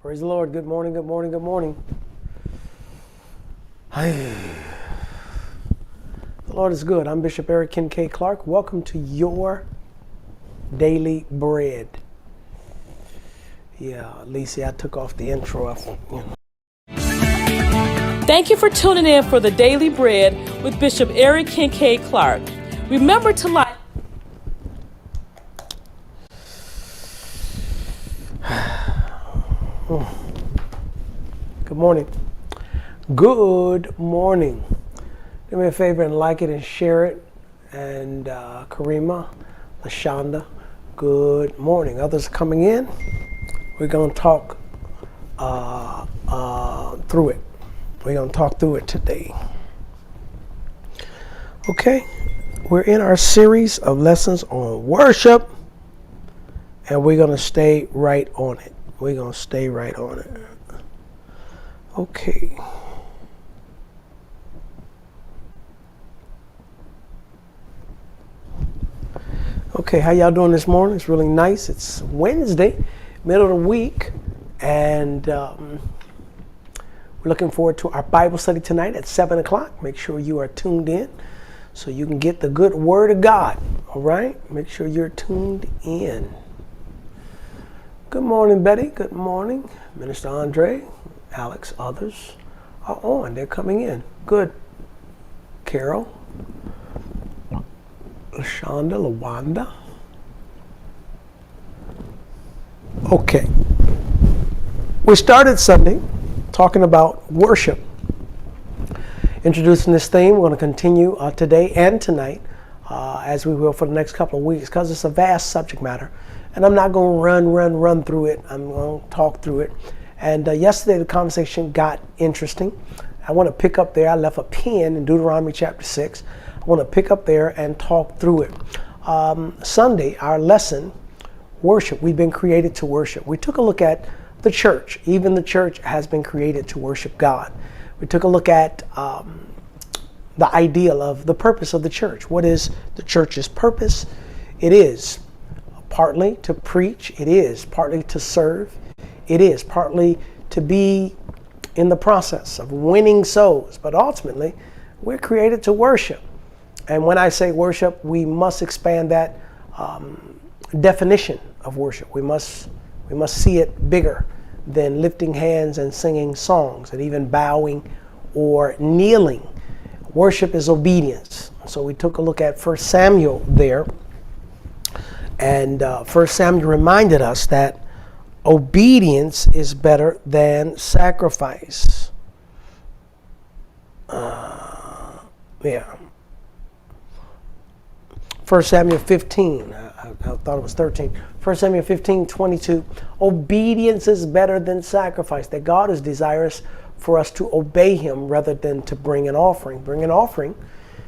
Praise the Lord. Good morning, good morning, good morning. The Lord is good. I'm Bishop Eric Kincaid Clark. Welcome to your daily bread. Yeah, Lisa, I took off the intro. Thank you for tuning in for the Daily Bread with Bishop Eric Kincaid Clark. Remember to like. Good morning. Good morning. Do me a favor and like it and share it. And Karima, LaShonda, good morning. Others coming in. We're going to talk through it. We're going to talk through it today. Okay. We're in our series of lessons on worship. And we're going to stay right on it. We're going to stay right on it. Okay. Okay, how y'all doing this morning? It's really nice. It's Wednesday, middle of the week, and we're looking forward to our Bible study tonight at 7 o'clock. Make sure you are tuned in so you can get the good word of God, all right? Make sure you're tuned in. Good morning, Betty. Good morning. Minister Andre, Alex, others are on. They're coming in. Good. Carol, LaShonda, LaWanda. Okay. We started Sunday talking about worship. Introducing this theme. We're going to continue today and tonight as we will for the next couple of weeks because it's a vast subject matter. And I'm not going to run through it. I'm going to talk through it. And yesterday the conversation got interesting. I want to pick up there. I left a pin in Deuteronomy chapter 6. I want to pick up there and talk through it. Sunday, our lesson, worship. We've been created to worship. We took a look at the church. Even the church has been created to worship God. We took a look at the ideal of the purpose of the church. What is the church's purpose? It is partly to preach. It is partly to serve. It is partly to be in the process of winning souls. But ultimately, we're created to worship. And when I say worship, we must expand that definition of worship. We must see it bigger than lifting hands and singing songs and even bowing or kneeling. Worship is obedience. So we took a look at 1 Samuel there. And 1 Samuel reminded us that obedience is better than sacrifice. Yeah. 1 Samuel 15. I thought it was 13. 1 Samuel 15:22. Obedience is better than sacrifice. That God is desirous for us to obey Him rather than to bring an offering. Bring an offering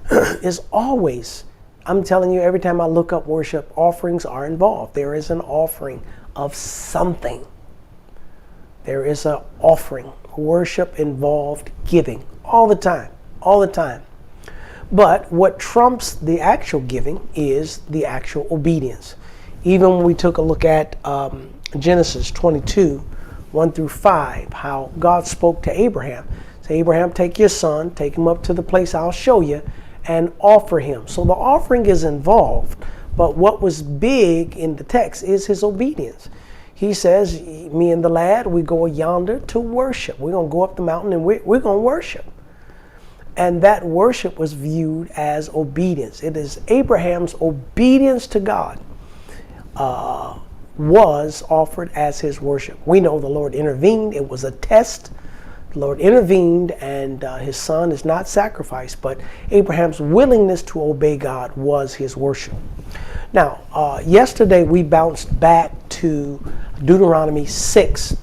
is always, I'm telling you, every time I look up worship, offerings are involved. There is an offering of something. There is an offering. Worship involved giving all the time, all the time. But what trumps the actual giving is the actual obedience. Even when we took a look at Genesis 22, 1 through 5, how God spoke to Abraham. Say, Abraham, take your son, take him up to the place I'll show you, and offer him. So the offering is involved. But what was big in the text is his obedience. He says, me and the lad, we go yonder to worship. We're going to go up the mountain and we're going to worship. And that worship was viewed as obedience. It is Abraham's obedience to God was offered as his worship. We know the Lord intervened. It was a test. The Lord intervened and his son is not sacrificed, but Abraham's willingness to obey God was his worship. Now, yesterday we bounced back to Deuteronomy 6,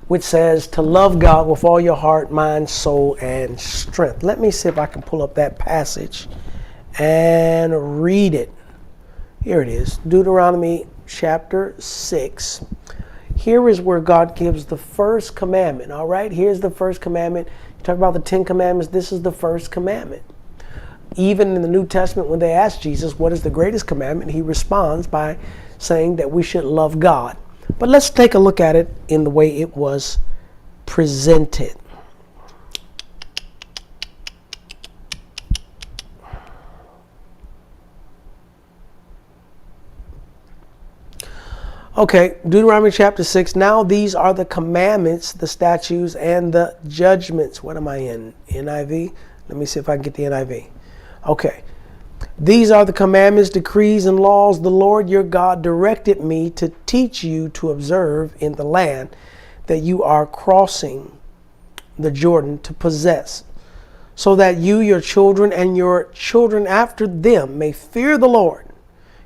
which says to love God with all your heart, mind, soul, and strength. Let me see if I can pull up that passage and read it. Here it is, Deuteronomy chapter 6. Here is where God gives the first commandment, all right? Here's the first commandment. You talk about the 10 commandments, this is the first commandment. Even in the New Testament, when they ask Jesus, what is the greatest commandment? He responds by saying that we should love God But let's take a look at it in the way it was presented. Okay, Deuteronomy chapter 6. Now these are the commandments, the statutes, and the judgments. What am I in? NIV? Let me see if I can get the NIV. Okay. These are the commandments, decrees, and laws the Lord your God directed me to teach you to observe in the land that you are crossing the Jordan to possess, so that you, your children, and your children after them may fear the Lord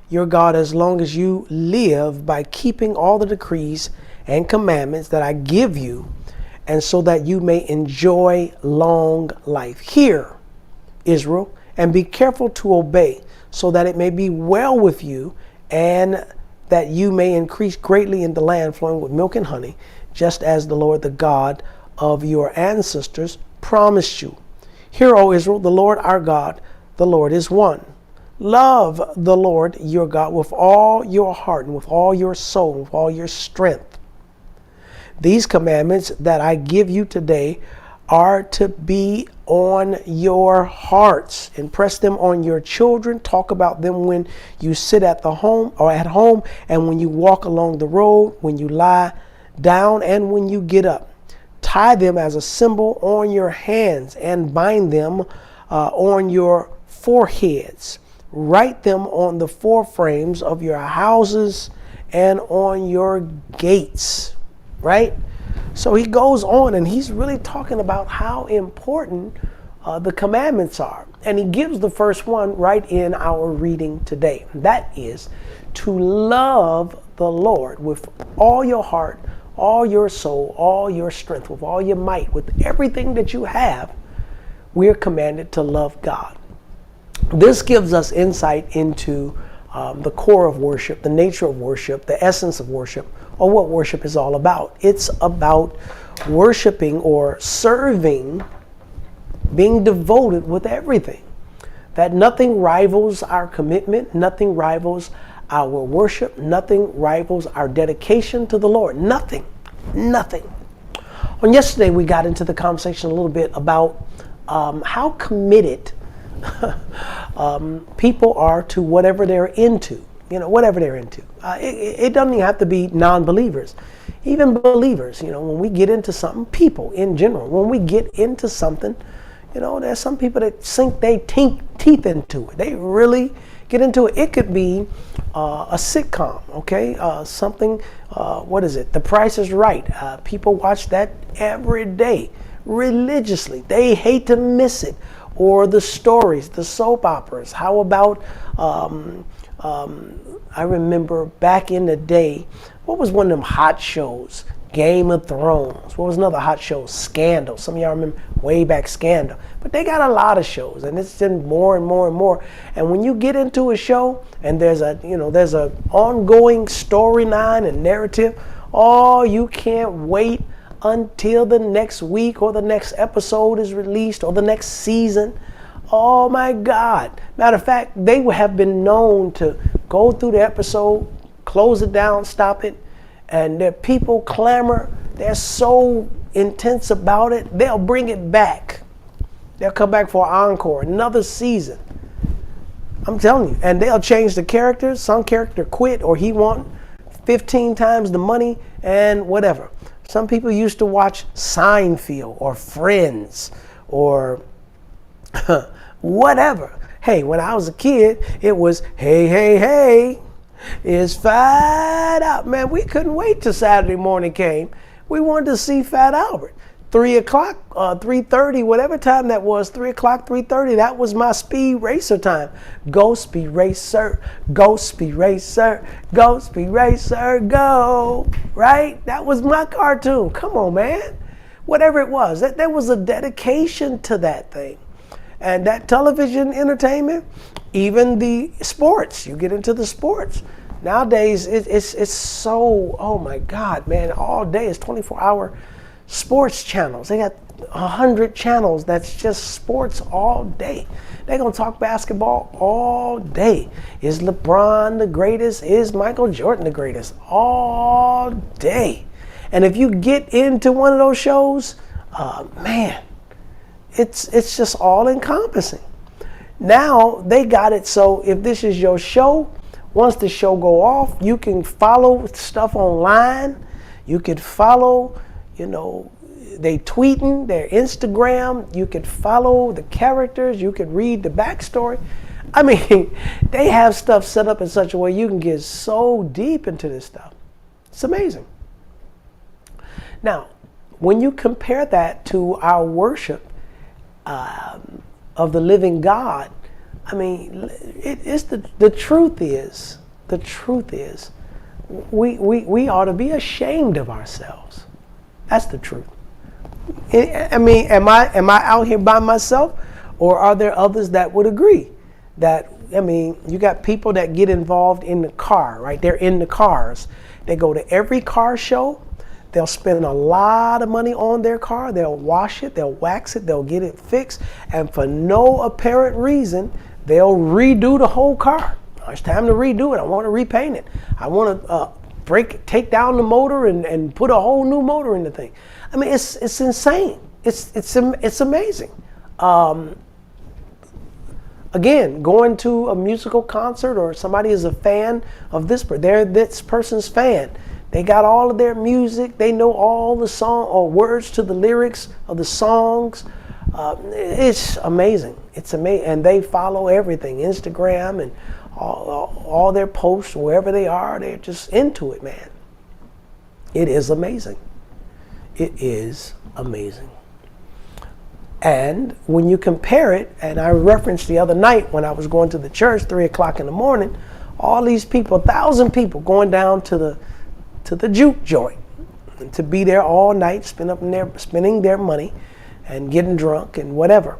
your God as long as you live, by keeping all the decrees and commandments that I give you, and so that you may enjoy long life. Hear, Israel, and be careful to obey, so that it may be well with you, and that you may increase greatly in the land flowing with milk and honey, just as the Lord, the God of your ancestors, promised you. Hear, O Israel, the Lord our God, the Lord is one. Love the Lord your God with all your heart and with all your soul and with all your strength. These commandments that I give you today are to be on your hearts. Impress them on your children. Talk about them when you sit at home, and when you walk along the road, when you lie down, and when you get up. Tie them as a symbol on your hands and bind them on your foreheads. Write them on the foreframes of your houses and on your gates. Right? So he goes on, and he's really talking about how important the commandments are. And he gives the first one right in our reading today. That is to love the Lord with all your heart, all your soul, all your strength, with all your might, with everything that you have. We're commanded to love God. This gives us insight into the core of worship, the nature of worship, the essence of worship, or what worship is all about. It's about worshiping or serving, being devoted with everything. That nothing rivals our commitment, nothing rivals our worship, nothing rivals our dedication to the Lord. Nothing. On yesterday, we got into the conversation a little bit about how committed people are to whatever they're into. Whatever they're into. It doesn't even have to be non-believers. Even believers, when we get into something, people in general, when we get into something, there's some people that sink their teeth into it. They really get into it. It could be a sitcom, okay? Something, what is it? The Price is Right. People watch that every day, religiously. They hate to miss it. Or the stories, the soap operas. How about, I remember back in the day, what was one of them hot shows? Game of Thrones. What was another hot show? Scandal. Some of y'all remember way back Scandal. But they got a lot of shows, and it's been more and more and more. And when you get into a show and there's a ongoing storyline and narrative, you can't wait until the next week or the next episode is released or the next season. Oh my God. Matter of fact, they have been known to go through the episode, close it down, stop it, and their people clamor. They're so intense about it, they'll bring it back. They'll come back for an encore, another season. I'm telling you. And they'll change the characters. Some character quit, or he want 15 times the money and whatever. Some people used to watch Seinfeld or Friends or whatever. Hey, when I was a kid, it was, hey, it's Fat Albert. Man, we couldn't wait till Saturday morning came. We wanted to see Fat Albert. 3 o'clock, 3:30, whatever time that was, 3 o'clock, 3:30, that was my speed racer time. Go Speed Racer, go Speed Racer, go Speed Racer, go. Right? That was my cartoon. Come on, man. Whatever it was, there was a dedication to that thing. And that television entertainment, even the sports, you get into the sports. Nowadays, it's so, oh my God, man, all day it's 24-hour sports channels. They got 100 channels that's just sports all day. They're going to talk basketball all day. Is LeBron the greatest? Is Michael Jordan the greatest? All day. And if you get into one of those shows, man, it's just all encompassing. Now they got it so if this is your show, once the show go off, you can follow stuff online. You could follow, they tweeting, their Instagram. You could follow the characters. You could read the backstory. I mean, they have stuff set up in such a way you can get so deep into this stuff. It's amazing. Now, when you compare that to our worship of the living God, I mean, the truth is, we ought to be ashamed of ourselves. That's the truth. I mean, am I out here by myself, or are there others that would agree? You got people that get involved in the car, right? They're in the cars. They go to every car show. They'll spend a lot of money on their car. They'll wash it, they'll wax it, they'll get it fixed, and for no apparent reason, they'll redo the whole car. It's time to redo it. I want to repaint it. I want to take down the motor and put a whole new motor in the thing. I mean, it's insane. It's amazing. Again, going to a musical concert, or somebody is a fan of they're this person's fan. They got all of their music. They know all the song or words to the lyrics of the songs. It's amazing. It's amazing, and they follow everything, Instagram and all their posts, wherever they are. They're just into it, man. It is amazing. It is amazing. And when you compare it, and I referenced the other night when I was going to the church, 3 o'clock in the morning, all these people, 1,000 people going down to the juke joint, and to be there all night, spending their money and getting drunk and whatever.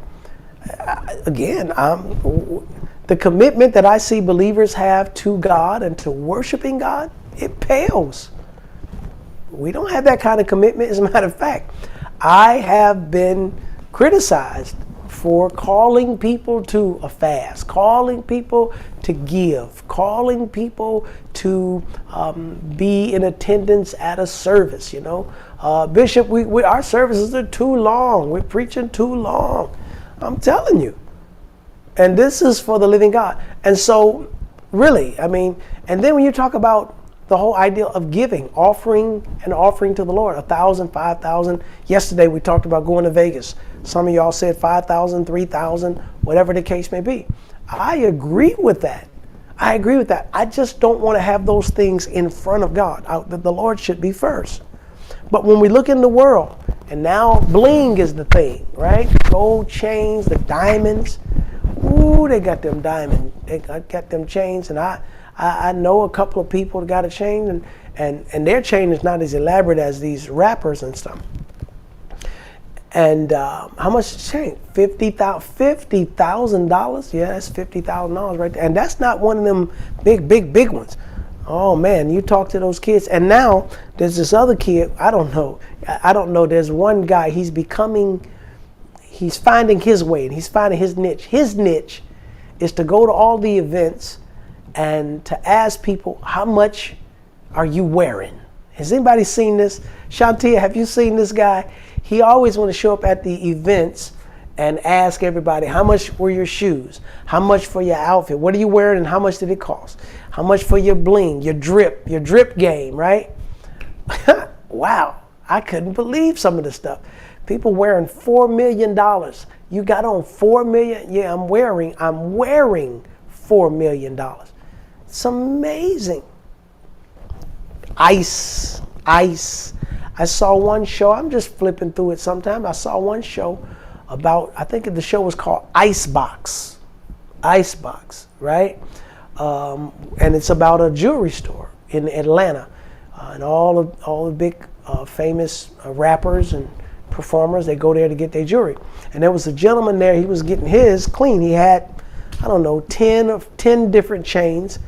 Again, the commitment that I see believers have to God and to worshiping God, it pales. We don't have that kind of commitment. As a matter of fact, I have been criticized for calling people to a fast, calling people to give, calling people to be in attendance at a service. Bishop, our services are too long. We're preaching too long. I'm telling you. And this is for the living God. And so, really, and then when you talk about the whole idea of giving, offering to the Lord, 1,000, 5,000. Yesterday we talked about going to Vegas. Some of y'all said 5,000, 3,000, whatever the case may be. I agree with that. I just don't want to have those things in front of God. The Lord should be first. But when we look in the world, and now bling is the thing, right? Gold chains, the diamonds. Ooh, they got them diamonds. They got them chains, and I know a couple of people that got a chain, and their chain is not as elaborate as these rappers and stuff. And how much is the chain? $50,000. Yeah, that's $50,000 right there. And that's not one of them big ones. Oh man, you talk to those kids, and now there's this other kid. I don't know. There's one guy. He's finding his way, and he's finding his niche. His niche is to go to all the events and to ask people, how much are you wearing? Has anybody seen this? Shantia, have you seen this guy? He always want to show up at the events and ask everybody, how much were your shoes? How much for your outfit? What are you wearing and how much did it cost? How much for your bling, your drip game, right? Wow, I couldn't believe some of the stuff. People wearing $4 million. You got on $4 million? Yeah, I'm wearing $4 million. It's amazing. Ice. I saw one show, I'm just flipping through it sometime. I saw one show about, I think the show was called Icebox, right? And it's about a jewelry store in Atlanta. And all the big famous rappers and performers, they go there to get their jewelry. And there was a gentleman there, he was getting his clean. He had, 10 different chains,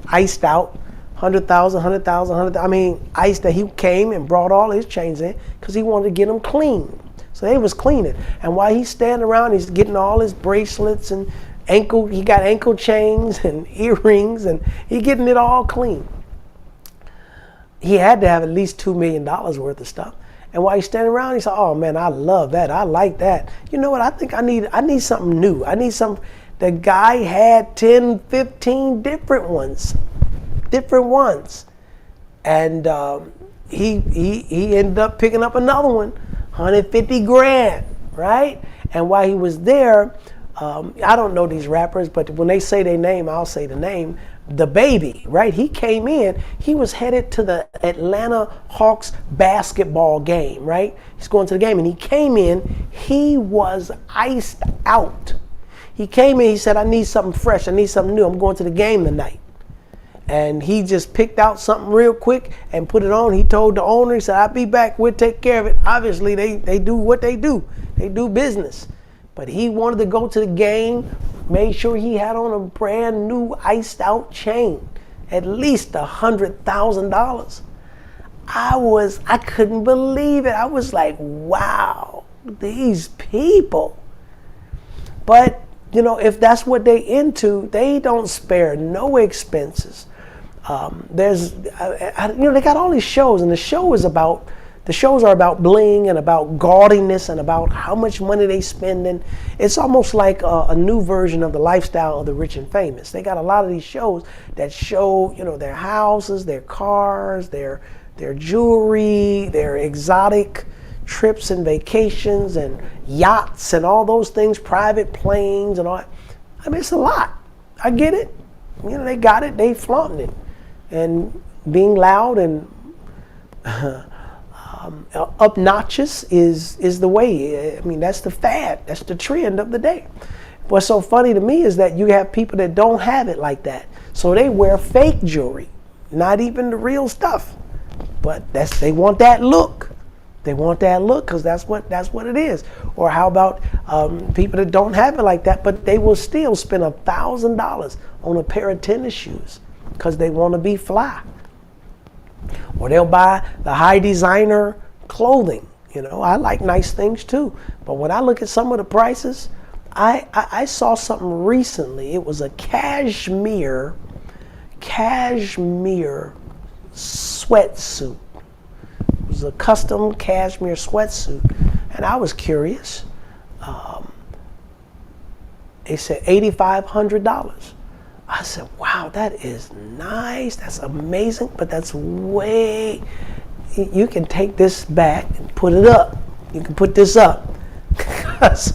iced out, 100,000. Iced that he came and brought all his chains in because he wanted to get them clean. So they was cleaning. And while he's standing around, he's getting all his bracelets and he got ankle chains and earrings, and he getting it all clean. He had to have at least $2 million worth of stuff. And while he's standing around, he said, oh man, I love that. I like that. You know what? I think I need something new. I need some. The guy had 10, 15 different ones. And he ended up picking up another one, 150 grand, right? And while he was there, I don't know these rappers, but when they say their name, I'll say the name. The Baby, right? He came in, he was headed to the Atlanta Hawks basketball game, right? He's going to the game, and he came in, he was iced out. He came in, he said, I need something fresh, I need something new, I'm going to the game tonight. And he just picked out something real quick and put it on. He told the owner, he said, I'll be back, we'll take care of it. Obviously, they do what they do business. But he wanted to go to the game, made sure he had on a brand new iced out chain, at least $100,000. I couldn't believe it. I was like, wow, these people. But, you know, if that's what they into, they don't spare no expenses. They got all these shows, and the shows are about bling and about gaudiness and about how much money they spend. And it's almost like a new version of the lifestyle of the rich and famous. They got a lot of these shows that show, you know, their houses, their cars, their jewelry, their exotic trips and vacations and yachts and all those things, private planes and all that. I mean, it's a lot. I get it. You know, they got it. They flaunting it. And being loud and obnoxious is the way. I mean, that's the fad. That's the trend of the day. What's so funny to me is that you have people that don't have it like that. So they wear fake jewelry, not even the real stuff. But they want that look. They want that look because that's what it is. Or how about people that don't have it like that, but they will still spend $1,000 on a pair of tennis shoes because they want to be fly. Or they'll buy the high designer clothing. You know, I like nice things too. But when I look at some of the prices, I saw something recently. It was a cashmere sweatsuit. It was a custom cashmere sweatsuit. And I was curious. They said $8,500. I said, wow, that is nice. That's amazing. But that's way, you can take this back and put it up. You can put this up. Because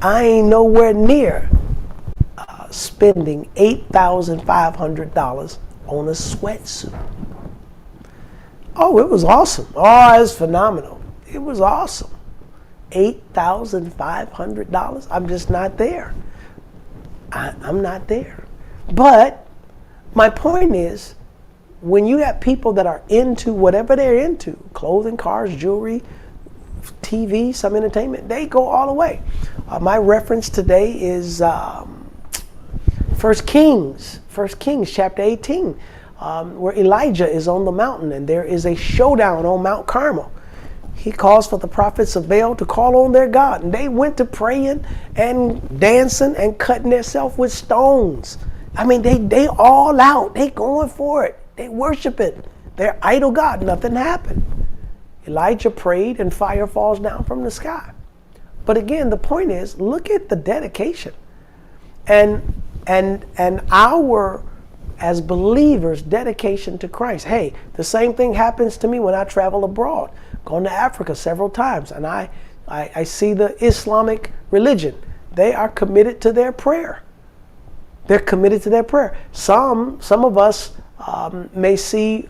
I ain't nowhere near spending $8,500 on a sweatsuit. Oh, it was awesome. Oh, it was phenomenal. It was awesome. $8,500. I'm just not there. I'm not there. But my point is, when you have people that are into whatever they're into, clothing, cars, jewelry, TV, some entertainment, they go all the way. My reference today is 1 Kings chapter 18, where Elijah is on the mountain and there is a showdown on Mount Carmel. He calls for the prophets of Baal to call on their God. And they went to praying and dancing and cutting themselves with stones. I mean, they all out. They going for it. They worshiping their idol God. Nothing happened. Elijah prayed and fire falls down from the sky. But again, the point is, look at the dedication. And our, as believers, dedication to Christ. Hey, the same thing happens to me when I travel abroad. Gone to Africa several times, and I see the Islamic religion. They are committed to their prayer. They're committed to their prayer. Some of us may see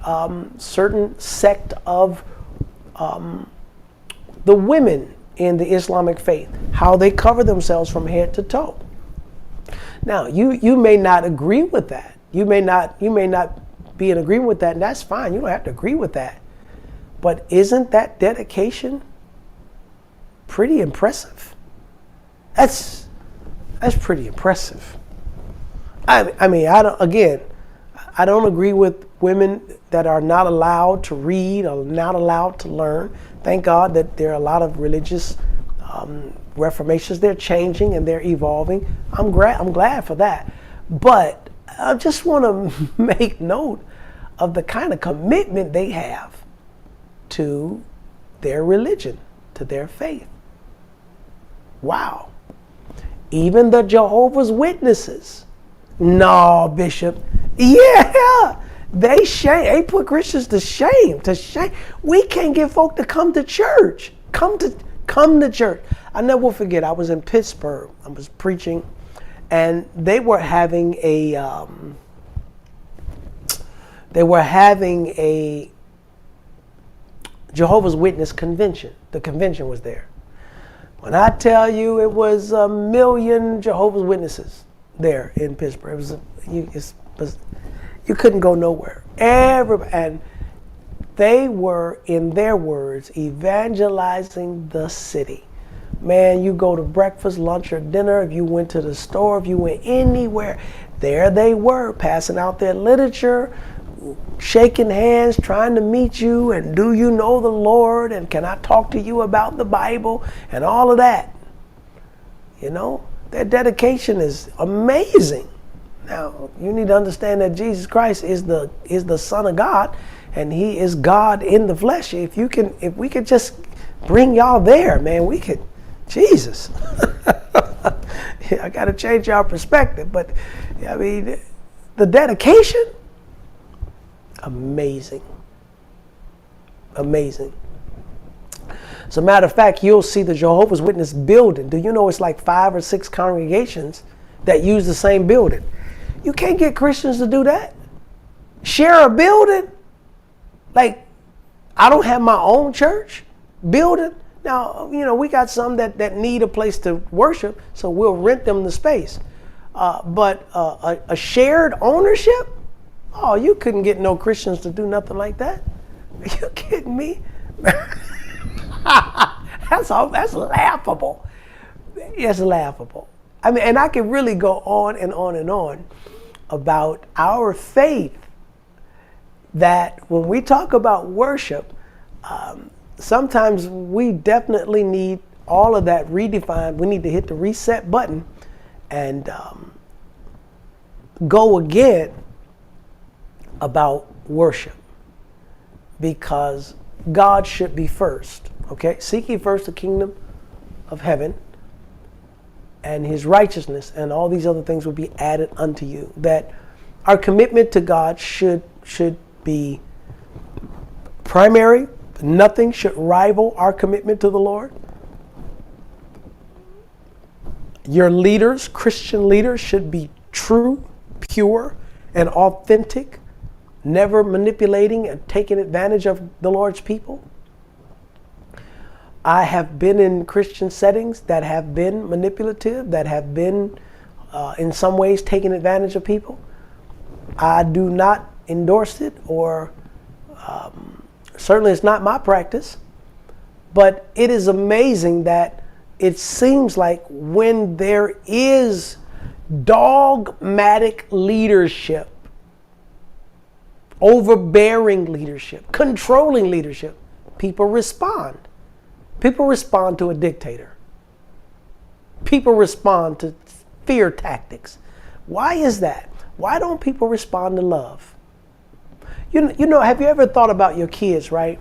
certain sect of the women in the Islamic faith, how they cover themselves from head to toe. Now, you may not agree with that. You may not be in agreement with that, and that's fine. You don't have to agree with that. But isn't that dedication pretty impressive? That's pretty impressive. I I don't agree with women that are not allowed to read or not allowed to learn. Thank God that there are a lot of religious reformations. They're changing and they're evolving. I'm glad for that. But I just want to make note of the kind of commitment they have to their religion, to their faith. Wow. Even the Jehovah's Witnesses. No, Bishop. Yeah. They put Christians to shame. We can't get folk to come to church. Come to church. I never will forget, I was in Pittsburgh. I was preaching, and they were having a Jehovah's Witness convention. The convention was there. When I tell you, it was 1 million Jehovah's Witnesses there in Pittsburgh. You couldn't go nowhere. And they were, in their words, evangelizing the city. Man, you go to breakfast, lunch, or dinner, if you went to the store, if you went anywhere, there they were, passing out their literature, shaking hands, trying to meet you, and do you know the Lord, and can I talk to you about the Bible, and all of that. You know, their dedication is amazing. Now, you need to understand that Jesus Christ is the Son of God, and He is God in the flesh. If we could just bring y'all there, man, we could. Jesus. Yeah, I got to change y'all perspective, but I mean, the dedication, amazing. Amazing. As a matter of fact, you'll see the Jehovah's Witness building. Do you know it's like 5 or 6 congregations that use the same building? You can't get Christians to do that. Share a building? Like, I don't have my own church building. Now, you know, we got some that need a place to worship, so we'll rent them the space. But a shared ownership? Oh, you couldn't get no Christians to do nothing like that. Are you kidding me? That's laughable. It's laughable. I mean, and I could really go on and on and on about our faith, that when we talk about worship, sometimes we definitely need all of that redefined. We need to hit the reset button and go again about worship, because God should be first. Okay, seek ye first the kingdom of heaven and His righteousness, and all these other things will be added unto you. That our commitment to God should be primary. Nothing should rival our commitment to the Lord. Your leaders, Christian leaders, should be true, pure, and authentic, never manipulating and taking advantage of the Lord's people. I have been in Christian settings that have been manipulative, that have been in some ways taking advantage of people. I do not endorse it, or certainly it's not my practice. But it is amazing that it seems like when there is dogmatic leadership, overbearing leadership, controlling leadership, people respond. People respond to a dictator. People respond to fear tactics. Why is that? Why don't people respond to love? You know, have you ever thought about your kids, right?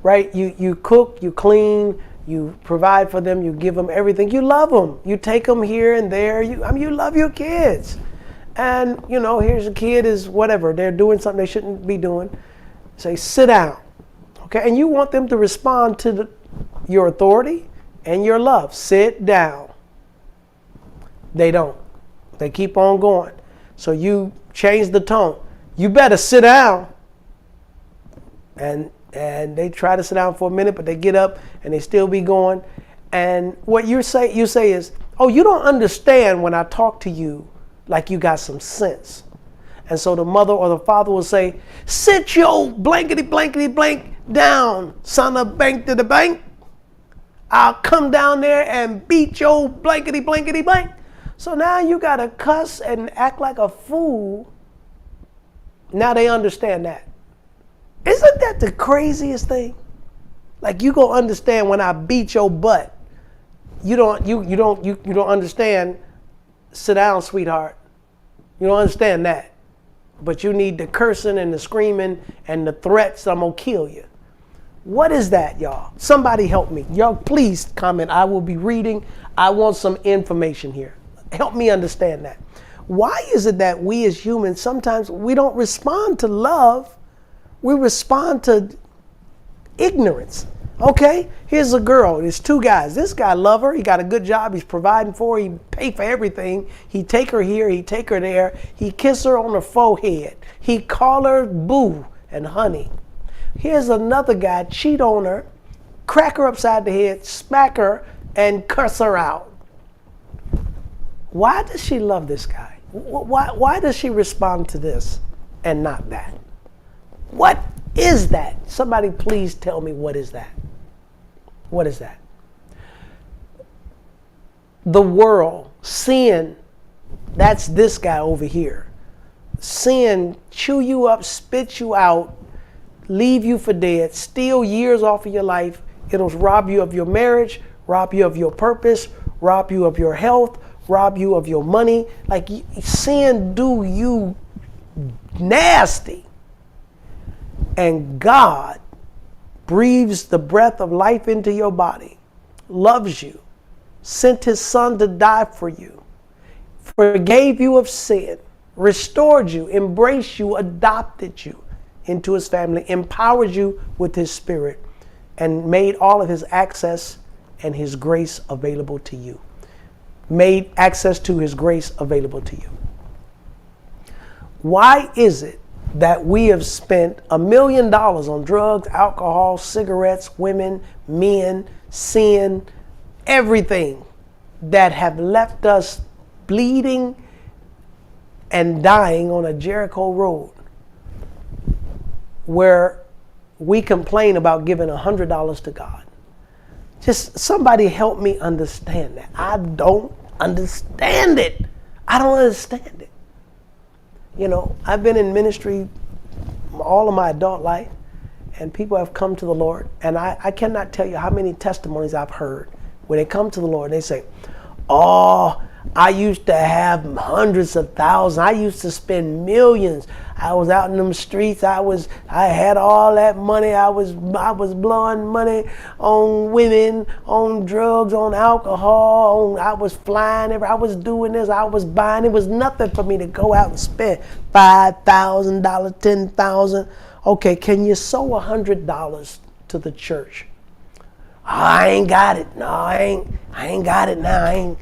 Right? You cook, you clean, you provide for them, you give them everything. You love them. You take them here and there. You love your kids. And, you know, here's a kid is whatever. They're doing something they shouldn't be doing. Say, sit down. Okay? And you want them to respond to your authority and your love. Sit down. They don't. They keep on going. So you change the tone. You better sit down. And they try to sit down for a minute, but they get up and they still be going. And what you say is, oh, you don't understand when I talk to you like you got some sense. And so the mother or the father will say, sit your blankety blank down, son of bank to the bank. I'll come down there and beat your blankety blank. So now you got to cuss and act like a fool Now they understand that. Isn't that the craziest thing? Like, you gonna understand when I beat your butt. You don't understand. Sit down, sweetheart. You don't understand that. But you need the cursing and the screaming and the threats. I'm gonna kill you. What is that, y'all? Somebody help me. Y'all, please comment. I will be reading. I want some information here. Help me understand that. Why is it that we as humans, sometimes we don't respond to love? We respond to ignorance. Okay, here's a girl. There's two guys. This guy love her. He got a good job. He's providing for her. He pay for everything. He take her here. He take her there. He kiss her on the forehead. He call her boo and honey. Here's another guy, cheat on her, crack her upside the head, smack her, and curse her out. Why does she love this guy? Why does she respond to this and not that? What is that? Somebody please tell me, what is that? What is that? The world, sin, that's this guy over here. Sin chew you up, spit you out, leave you for dead, steal years off of your life. It'll rob you of your marriage, rob you of your purpose, rob you of your health, rob you of your money. Like, sin do you nasty. And God breathes the breath of life into your body, loves you, sent his son to die for you, forgave you of sin, restored you, embraced you, adopted you into his family, empowered you with his spirit, and made all of his access and his grace available to you. Made access to his grace available to you. Why is it that we have spent $1 million on drugs, alcohol, cigarettes, women, men, sin, everything that have left us bleeding and dying on a Jericho road, where we complain about giving $100 to God? Just somebody help me understand that. I don't understand it. I don't understand it. You know, I've been in ministry all of my adult life, and people have come to the Lord, and I cannot tell you how many testimonies I've heard when they come to the Lord. They say, oh, I used to have hundreds of thousands. I used to spend millions. I was out in them streets. I had all that money. I was blowing money on women, on drugs, on alcohol. I was flying. I was doing this. I was buying. It was nothing for me to go out and spend $5,000, $10,000. Okay, can you sow $100 to the church? I ain't got it. No, I ain't got it now.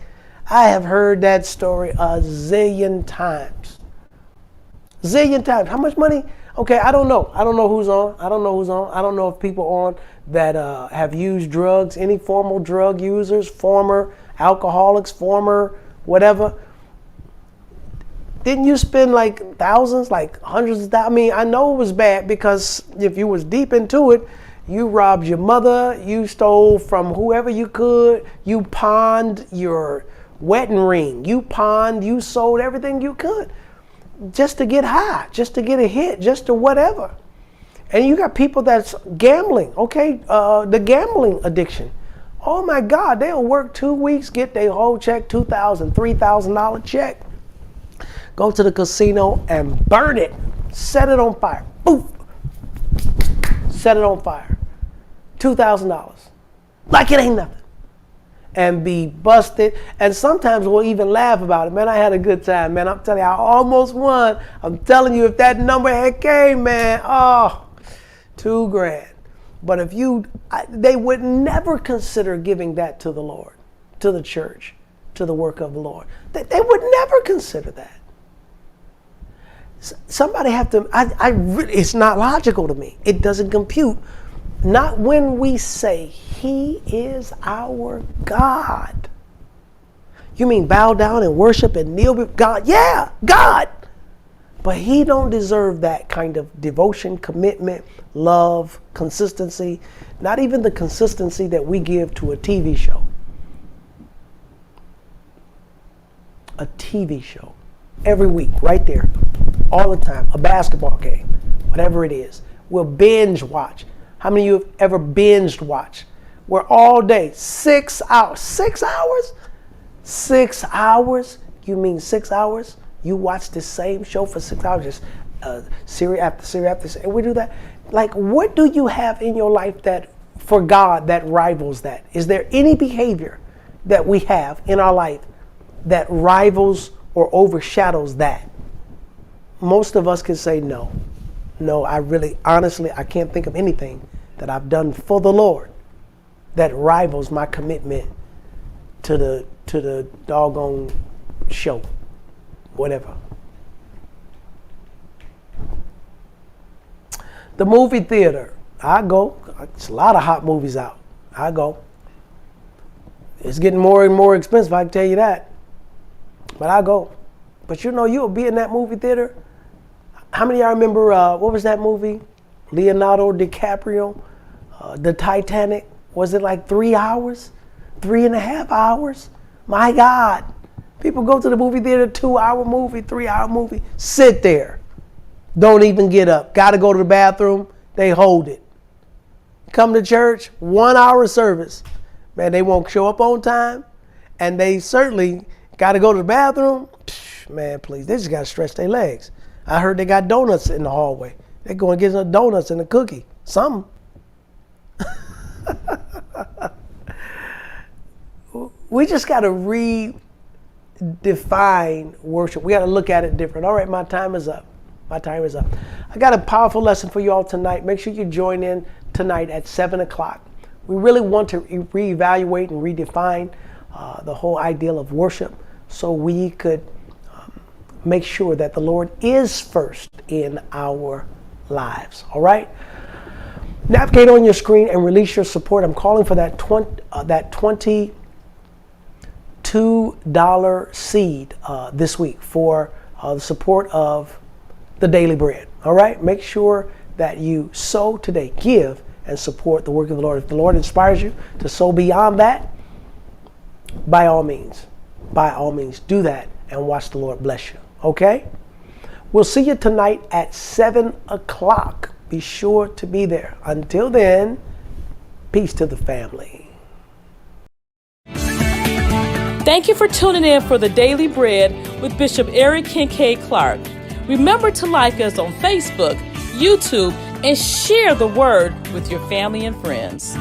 I have heard that story a zillion times. Zillion times. How much money? Okay, I don't know. I don't know who's on. I don't know if people on that have used drugs, any formal drug users, former alcoholics, former whatever. Didn't you spend like thousands, like hundreds of thousands? I mean, I know it was bad, because if you was deep into it, you robbed your mother, you stole from whoever you could, you pawned your wedding ring, you sold everything you could just to get high, just to get a hit, just to whatever. And you got people that's gambling, okay, the gambling addiction. Oh my God, they'll work 2 weeks, get their whole check, $2,000, $3,000 check, go to the casino and burn it, set it on fire, poof, set it on fire, $2,000, like it ain't nothing. And be busted, and sometimes we'll even laugh about it. Man, I had a good time, man. I'm telling you, I almost won. I'm telling you, if that number had came, man, oh, $2,000. But if they would never consider giving that to the Lord, to the church, to the work of the Lord. They would never consider that. Somebody have to, it's not logical to me. It doesn't compute. Not when we say he is our God. You mean bow down and worship and kneel before God? Yeah, God. But he don't deserve that kind of devotion, commitment, love, consistency. Not even the consistency that we give to a TV show. A TV show. every week, right there, all the time. A basketball game, whatever it is. We'll binge watch. How many of you have ever binged watched? We're all day, 6 hours. 6 hours? 6 hours? You mean 6 hours? You watch the same show for 6 hours, just series after series after series. And we do that. Like, what do you have in your life that, for God, that rivals that? Is there any behavior that we have in our life that rivals or overshadows that? Most of us can say no. No, I really, honestly, I can't think of anything that I've done for the Lord that rivals my commitment to the doggone show, whatever. The movie theater, I go. It's a lot of hot movies out. I go. It's getting more and more expensive, I can tell you that. But I go. But you know, you'll be in that movie theater. How many of y'all remember, what was that movie? Leonardo DiCaprio, the Titanic. Was it like 3 hours? 3.5 hours? My God. People go to the movie theater, 2-hour movie, 3-hour movie. Sit there. Don't even get up. Got to go to the bathroom. They hold it. Come to church, 1-hour service. Man, they won't show up on time. And they certainly got to go to the bathroom. Man, please, they just got to stretch their legs. I heard they got donuts in the hallway. They're going to get some donuts and a cookie. Something. We just got to redefine worship. We got to look at it different. All right, my time is up. My time is up. I got a powerful lesson for you all tonight. Make sure you join in tonight at 7 o'clock. We really want to reevaluate and redefine the whole ideal of worship so we could make sure that the Lord is first in our lives. All right? Navigate on your screen and release your support. I'm calling for that $22 seed this week for the support of the Daily Bread. All right? Make sure that you sow today. Give and support the work of the Lord. If the Lord inspires you to sow beyond that, by all means, do that and watch the Lord bless you. Okay? We'll see you tonight at 7 o'clock. Be sure to be there. Until then, peace to the family. Thank you for tuning in for the Daily Bread with Bishop Eric Kincaid Clark. Remember to like us on Facebook, YouTube, and share the word with your family and friends.